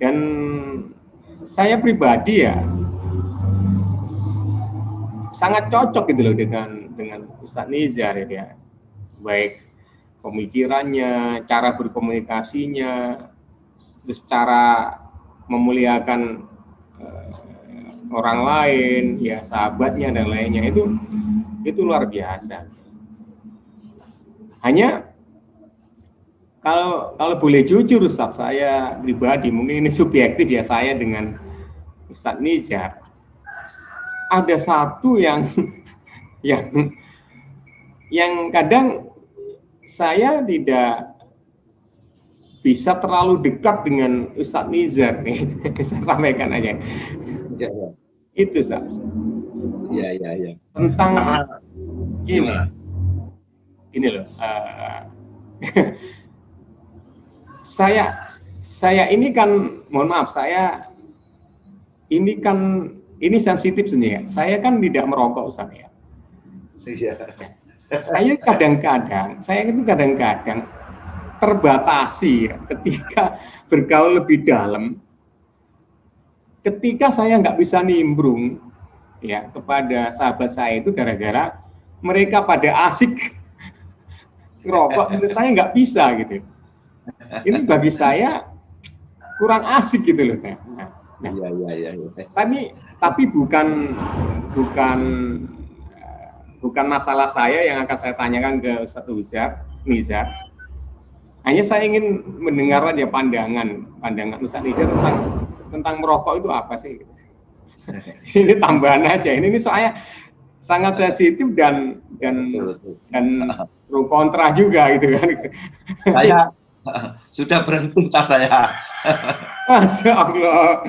Dan saya pribadi ya sangat cocok gitu loh dengan Ustadz Nizar ya, baik pemikirannya, cara berkomunikasinya, terus cara memuliakan orang lain, ya sahabatnya dan lainnya itu luar biasa. Hanya kalau boleh jujur Ustadz, saya pribadi mungkin ini subjektif ya, saya dengan Ustadz Nizar ada satu yang yang yang kadang saya tidak bisa terlalu dekat dengan Ustadz Nizar nih. Saya sampaikan aja. Ya, ya. Itu Ustadz. Iya, iya, iya. Tentang ini, Gimana? ini loh. Saya ini kan, mohon maaf, saya ini kan ini sensitif sebenarnya. Saya kan tidak merokok Ustaz ya. Iya. Saya itu kadang-kadang terbatasi ya, ketika bergaul lebih dalam, ketika saya nggak bisa nimbrung ya kepada sahabat saya itu gara-gara mereka pada asik ngerokok, saya nggak bisa gitu. Ini bagi saya kurang asik gitu loh. Nah, Iya. tapi bukan masalah saya yang akan saya tanyakan ke Ustadz Nizar. Hanya saya ingin mendengar aja pandangan Ustadz Nizar tentang merokok itu apa sih? Ini tambahan aja. Ini soalnya sangat sensitif dan pro kontra juga gitu kan. Saya sudah berhenti tas saya. Masya Allah.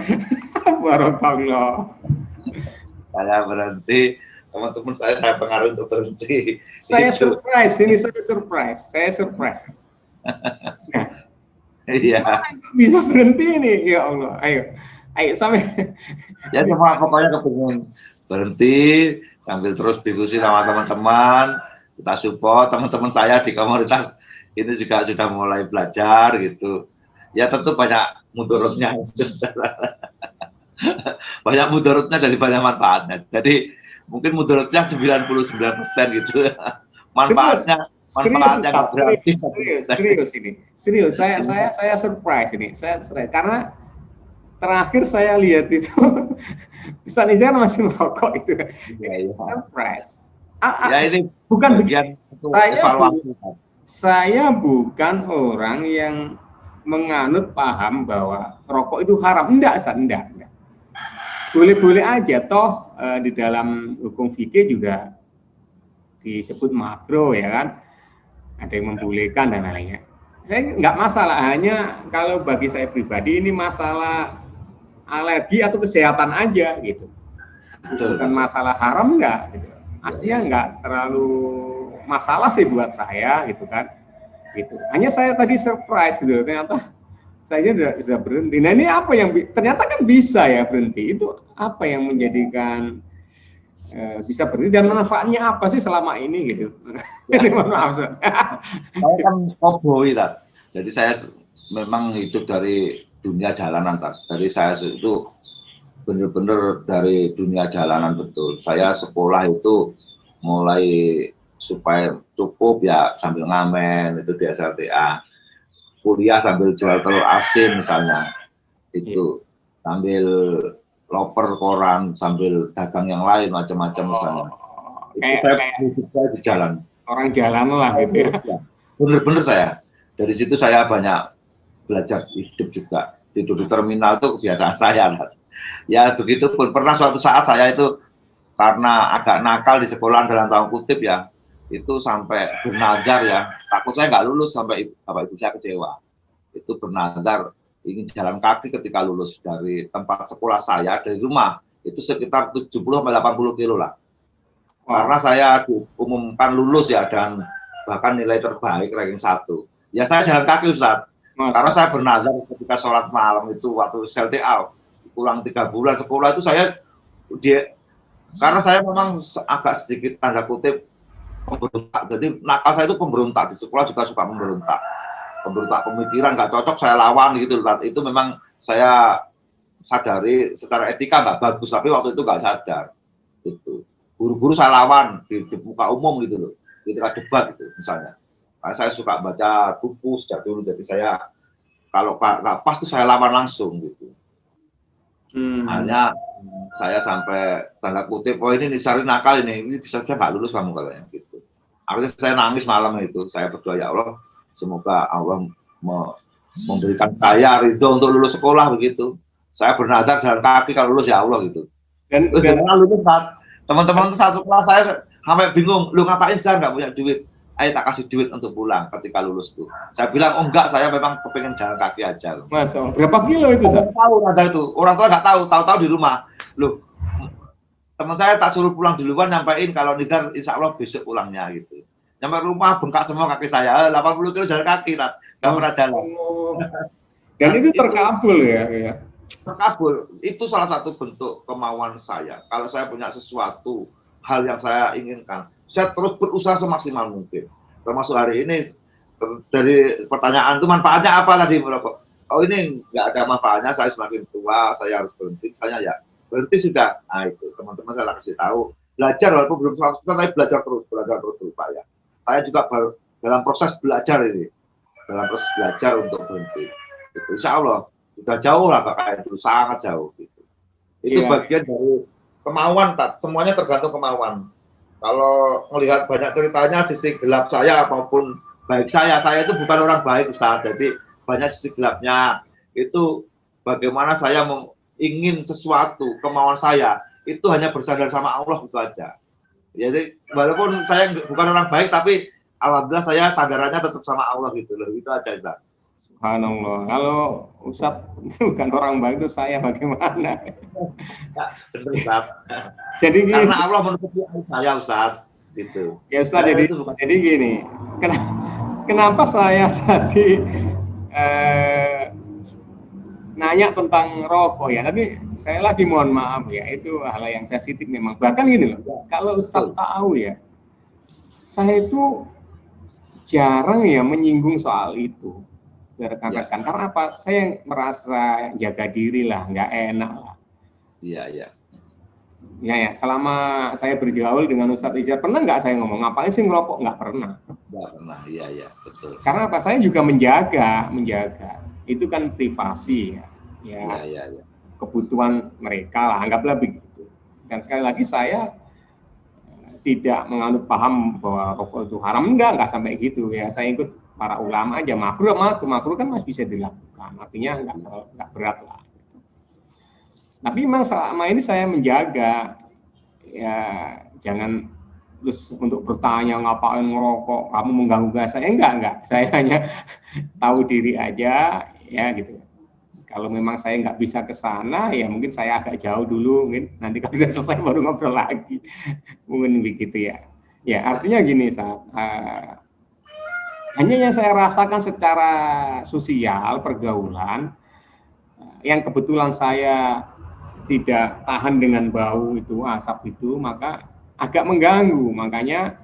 Barakallah. Saya berhenti, teman-teman saya pengaruh untuk berhenti. Saya Itu. surprise. Saya surprise. Nah, Iya. bisa berhenti nih, ya Allah. Ayo sampai. Jadi pokoknya kepingin berhenti sambil terus diskusi sama teman-teman, kita support teman-teman saya di komunitas ini juga sudah mulai belajar gitu. Ya tentu banyak mudorotnya, banyak mudorotnya dari banyak manfaatnya. Jadi mungkin mudorotnya 99% gitu. Manfaatnya nggak berarti. Serius. Saya surprise ini. Karena terakhir saya lihat itu Ustaz Nizar masih merokok itu. Iya. Surprise. Ya ini bukan bagian untuk evaluasi. Saya bukan orang yang menganut paham bahwa rokok itu haram. Enggak. Boleh-boleh aja, toh di dalam hukum fikih juga disebut makro ya kan, ada yang membolehkan dan lainnya. Saya nggak masalah, hanya kalau bagi saya pribadi ini masalah alergi atau kesehatan aja gitu, bukan masalah haram enggak gitu. Artinya nggak terlalu masalah sih buat saya gitu kan, gitu. Hanya saya tadi surprise gitu, ternyata saya sudah berhenti. Nah ini apa yang ternyata kan bisa ya berhenti, itu apa yang menjadikan bisa berhenti dan manfaatnya apa sih selama ini gitu. Maaf, saya kan cowboy tak. Jadi saya memang hidup dari dunia jalanan tak. Dari saya itu benar-benar dari dunia jalanan betul. Saya sekolah itu mulai supaya cukup ya sambil ngamen itu di SLTA. Kuliah sambil jual telur asin misalnya. Itu sambil loper koran, sambil dagang yang lain macam-macam misalnya. Itu saya di jalan. Orang jalan lah gitu ya. Bener-bener saya. Dari situ saya banyak belajar hidup juga. Tidur di terminal itu kebiasaan saya. Ya begitu pun. Pernah suatu saat saya itu karena agak nakal di sekolah dalam tanda kutip ya, itu sampai bernazar ya. Takut saya nggak lulus sampai bapak ibu saya kecewa. Itu bernazar ingin jalan kaki ketika lulus dari tempat sekolah saya dari rumah itu sekitar 70-80 kilo lah. Karena saya diumumkan lulus ya dan bahkan nilai terbaik ranking 1. Ya saya jalan kaki Ustaz. Karena saya bernazar ketika sholat malam itu waktu SLTA kurang 3 bulan sekolah itu saya karena saya memang agak sedikit tanda kutip pemberontak. Jadi nakal saya itu pemberontak, di sekolah juga suka memberontak pemikiran nggak cocok saya lawan gitu. Itu memang saya sadari secara etika nggak bagus, tapi waktu itu nggak sadar. Itu guru-guru saya lawan di muka umum gitu loh, ketika debat gitu misalnya. Karena saya suka baca buku sejak dulu, jadi saya kalau nggak pas tuh saya lawan langsung gitu. Hanya saya sampai tanda kutip, oh ini Nisari nakal ini bisa nggak lulus kamu katanya gitu. Akhirnya saya nangis malam itu, saya berdoa ya Allah, semoga Allah memberikan saya ridho untuk lulus sekolah begitu. Saya bernadar jalan kaki kalau lulus ya Allah gitu. Dan lulus saat teman-teman itu satu kelas saya sampai bingung, lu ngapain sih nggak punya duit? Ayo tak kasih duit untuk pulang ketika lulus tuh. Saya bilang, oh enggak, saya memang kepengen jalan kaki aja. Mas, berapa kilo itu? Saya tahu ada itu, orang tua nggak tahu, tahu-tahu di rumah. Loh, teman saya tak suruh pulang duluan, nyampein kalau Nizar insya Allah besok pulangnya gitu. Nyampe rumah bengkak semua kaki saya, 80 kilo jalan kaki, nggak pernah jalan. Dan itu terkabul ya? Terkabul, itu salah satu bentuk kemauan saya. Kalau saya punya sesuatu, hal yang saya inginkan, saya terus berusaha semaksimal mungkin. Termasuk hari ini, dari pertanyaan itu manfaatnya apa tadi merokok? Oh ini nggak ada manfaatnya, saya semakin tua, saya harus berhenti. Misalnya ya, berhenti sudah. Nah itu, teman-teman saya kasih tahu. Belajar, walaupun belum 100%, tapi belajar terus berupaya. Saya juga dalam proses belajar ini. Dalam proses belajar untuk berhenti. Itu, insya Allah, sudah jauh lah kakak itu, sangat jauh. Gitu. Itu bagian dari kemauan, semuanya tergantung kemauan. Kalau melihat banyak ceritanya, sisi gelap saya maupun baik saya itu bukan orang baik Ustaz, jadi banyak sisi gelapnya. Itu bagaimana saya ingin sesuatu, kemauan saya, itu hanya bersandar sama Allah, itu aja. Jadi walaupun saya bukan orang baik, tapi alhamdulillah saya sandarannya tetap sama Allah gitu loh, itu aja Ustaz. Subhanallah, kalau Ustaz bukan orang baik itu saya bagaimana? Betul Ustaz. Jadi karena Allah menutupi saya Ustaz, gitu. Ya Ustaz, jadi gini, kenapa saya tadi nanya tentang rokok ya, tapi saya lagi mohon maaf ya, itu hal yang sensitif memang. Bahkan gini loh, kalau Ustaz tahu ya, saya itu jarang ya menyinggung soal itu ke rekan-rekan. Karena apa? Saya merasa jaga diri lah, nggak enak lah. Iya. Ya, selama saya bergaul dengan Ustadz Izar, pernah nggak saya ngomong, ngapain sih ngerokok? Nggak pernah. Nggak pernah, iya, betul. Karena apa? Saya juga menjaga. Itu kan privasi ya. Iya. Kebutuhan mereka lah, anggaplah begitu. Dan sekali lagi saya tidak menganut paham bahwa rokok itu haram, enggak sampai gitu ya. Saya ikut para ulama aja, makruh kan masih bisa dilakukan, artinya nggak berat lah. Tapi memang selama ini saya menjaga, ya jangan terus untuk bertanya ngapain ngerokok, kamu mengganggu saya, enggak. Saya hanya tahu diri aja, ya gitu. Kalau memang saya nggak bisa ke sana, ya mungkin saya agak jauh dulu, mungkin nanti kalau sudah selesai baru ngobrol lagi, mungkin begitu ya. Ya artinya gini, hanya yang saya rasakan secara sosial, pergaulan, yang kebetulan saya tidak tahan dengan bau itu, asap itu, maka agak mengganggu. Makanya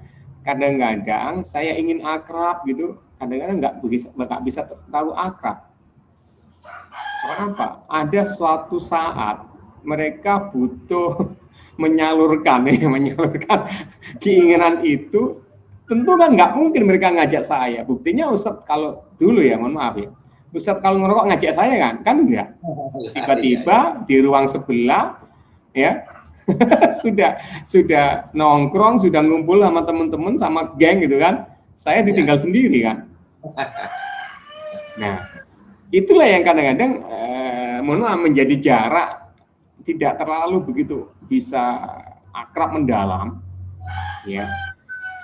kadang-kadang saya ingin akrab gitu, kadang-kadang nggak bisa terlalu akrab. Kenapa? Ada suatu saat mereka butuh menyalurkan keinginan itu, tentu kan nggak mungkin mereka ngajak saya. Buktinya Ustadz kalau dulu ya, mohon maaf ya, Ustadz kalau ngerokok ngajak saya kan enggak. Tiba-tiba di ruang sebelah ya sudah nongkrong, sudah ngumpul sama teman-teman, sama geng gitu kan. Saya ditinggal sendiri kan. Nah, itulah yang kadang-kadang mohon maaf menjadi jarak, tidak terlalu begitu bisa akrab mendalam ya.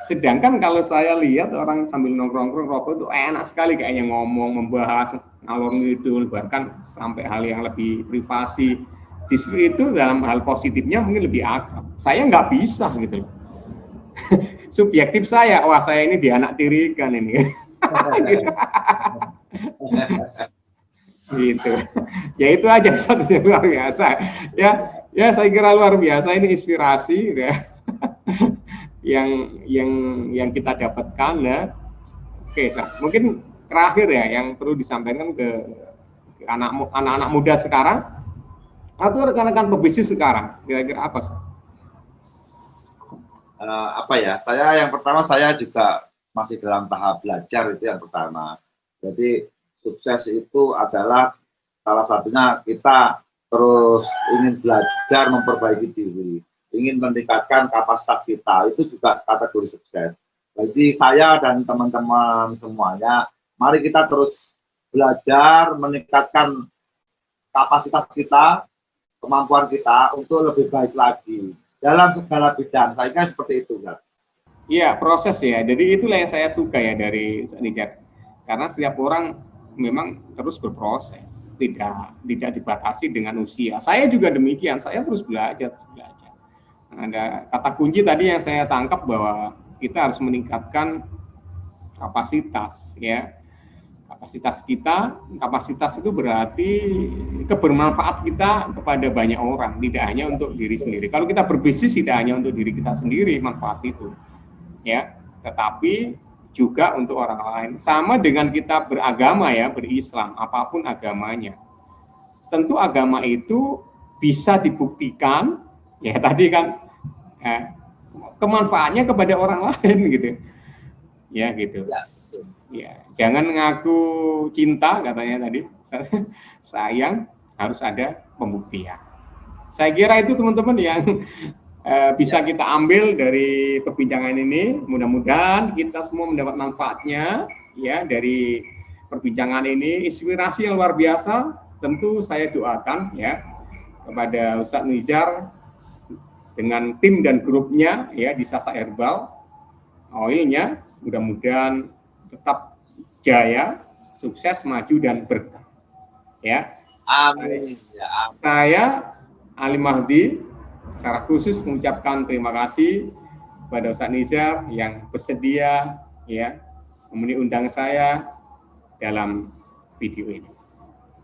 Sedangkan kalau saya lihat orang sambil nongkrong rokok itu enak sekali kayaknya ngomong, membahas ngalor ngidul, bahkan sampai hal yang lebih privasi. Justru itu dalam hal positifnya mungkin lebih akrab. Saya nggak bisa gitu loh. Subjektif saya, wah saya ini dianaktirikan ini. Gitu. Ya itu aja satunya luar biasa. Ya saya kira luar biasa, ini inspirasi ya. yang kita dapatkan ya. Oke, mungkin terakhir ya yang perlu disampaikan ke anak-anak muda sekarang atau rekan-rekan pebisnis sekarang? Kira-kira apa, Ustaz? Apa ya? Yang pertama saya juga masih dalam tahap belajar, itu yang pertama. Jadi sukses itu adalah salah satunya kita terus ingin belajar memperbaiki diri, ingin meningkatkan kapasitas kita, itu juga kategori sukses. Jadi saya dan teman-teman semuanya, mari kita terus belajar meningkatkan kapasitas kita, kemampuan kita untuk lebih baik lagi dalam segala bidang. Saya kira seperti itu, kan? Iya, proses ya. Jadi itulah yang saya suka ya dari Nizar. Karena setiap orang memang terus berproses, tidak dibatasi dengan usia. Saya juga demikian, saya terus belajar. Ada kata kunci tadi yang saya tangkap bahwa kita harus meningkatkan kapasitas, ya. Kapasitas itu berarti kebermanfaat kita kepada banyak orang, tidak hanya untuk diri sendiri. Kalau kita berbisnis tidak hanya untuk diri kita sendiri manfaat itu, ya, tetapi juga untuk orang lain. Sama dengan kita beragama ya, berislam, apapun agamanya. Tentu agama itu bisa dibuktikan, ya tadi kan, kemanfaatnya kepada orang lain gitu, ya gitu. Ya, jangan ngaku cinta katanya tadi, sayang, harus ada pembuktian. Saya kira itu teman-teman yang bisa kita ambil dari perbincangan ini. Mudah-mudahan kita semua mendapat manfaatnya ya dari perbincangan ini, inspirasi yang luar biasa. Tentu saya doakan ya kepada Ustadz Nizar dengan tim dan grupnya ya di Sasa Herbal Oilnya, mudah-mudahan tetap jaya, sukses, maju dan berkah. Ya. Amin. Ya, amin. Saya Ali Mahdi secara khusus mengucapkan terima kasih kepada Ustadz Nizar yang bersedia ya memenuhi undang saya dalam video ini.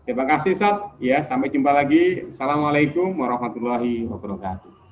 Terima kasih Ustadz. Ya, sampai jumpa lagi. Assalamualaikum warahmatullahi wabarakatuh.